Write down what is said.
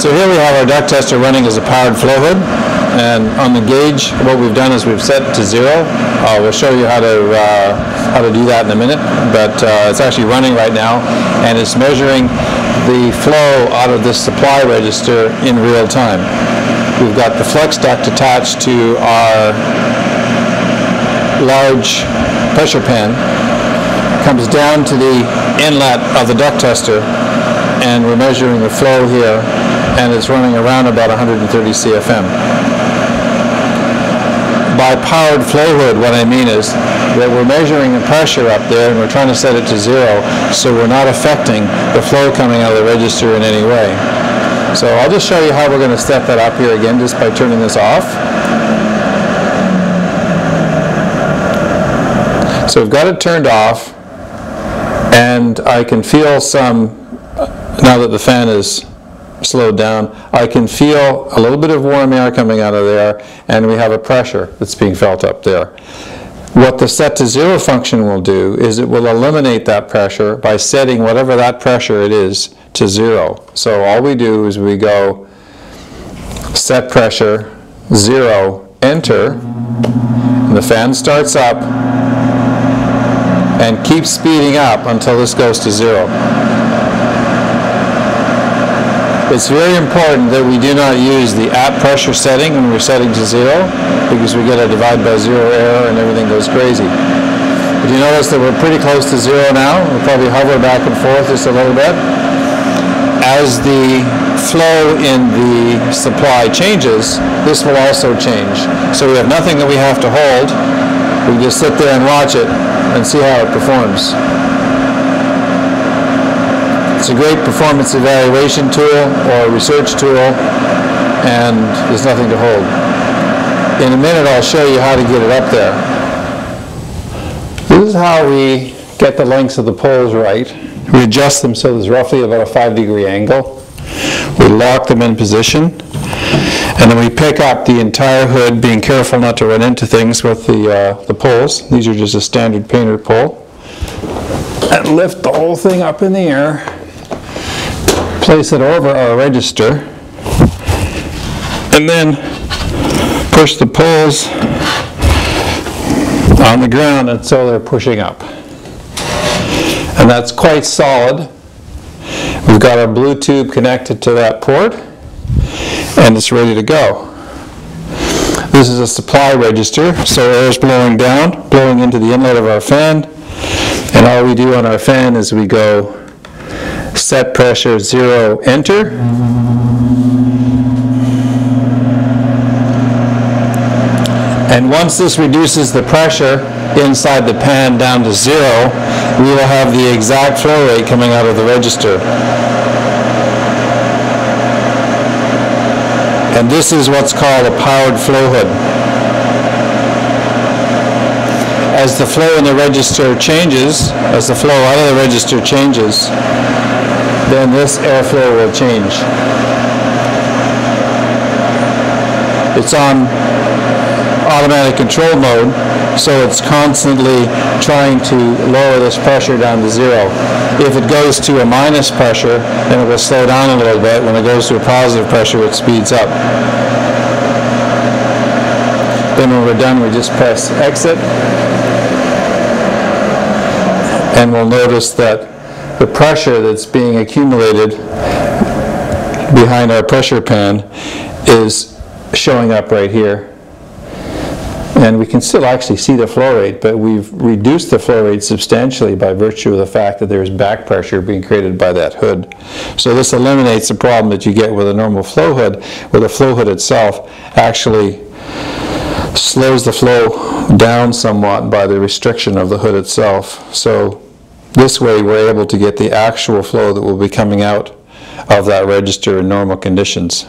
So here we have our duct tester running as a powered flow hood, and on the gauge what we've done is we've set it to 0. We'll show you how to do that in a minute, but it's actually running right now, and it's measuring the flow out of this supply register in real time. We've got the flex duct attached to our large pressure pan, comes down to the inlet of the duct tester, and we're measuring the flow here, and it's running around about 130 CFM. By powered flow hood, what I mean is that we're measuring the pressure up there and we're trying to set it to 0, so we're not affecting the flow coming out of the register in any way. So I'll just show you how we're going to set that up here again just by turning this off. So we've got it turned off, and I can feel some, now that the fan is slowed down, I can feel a little bit of warm air coming out of there, and we have a pressure that's being felt up there. What the set to 0 function will do is it will eliminate that pressure by setting whatever that pressure it is to 0. So all we do is we go set pressure 0, enter, and the fan starts up and keeps speeding up until this goes to 0. It's very important that we do not use the at pressure setting when we're setting to 0, because we get a divide by 0 error and everything goes crazy. But you notice that we're pretty close to 0 now. We'll probably hover back and forth just a little bit. As the flow in the supply changes, this will also change. So we have nothing that we have to hold. We just sit there and watch it and see how it performs. It's a great performance evaluation tool or research tool, and there's nothing to hold. In a minute I'll show you how to get it up there. This is how we get the lengths of the poles right. We adjust them so there's roughly about a 5-degree angle. We lock them in position, and then we pick up the entire hood, being careful not to run into things with the poles. These are just a standard painter pole. And lift the whole thing up in the air. Place it over our register, and then push the poles on the ground until they're pushing up. And that's quite solid. We've got our blue tube connected to that port, and it's ready to go. This is a supply register, so air is blowing down, blowing into the inlet of our fan, and all we do on our fan is we go set pressure 0, enter. And once this reduces the pressure inside the pan down to 0, we will have the exact flow rate coming out of the register. And this is what's called a powered flow hood. As the flow in the register changes, as the flow out of the register changes, then this airflow will change. It's on automatic control mode, so it's constantly trying to lower this pressure down to 0. If it goes to a minus pressure, then it will slow down a little bit. When it goes to a positive pressure, it speeds up. Then when we're done, we just press exit, and we'll notice that the pressure that's being accumulated behind our pressure pan is showing up right here. And we can still actually see the flow rate, but we've reduced the flow rate substantially by virtue of the fact that there's back pressure being created by that hood. So this eliminates the problem that you get with a normal flow hood, where the flow hood itself actually slows the flow down somewhat by the restriction of the hood itself. So this way we're able to get the actual flow that will be coming out of that register in normal conditions.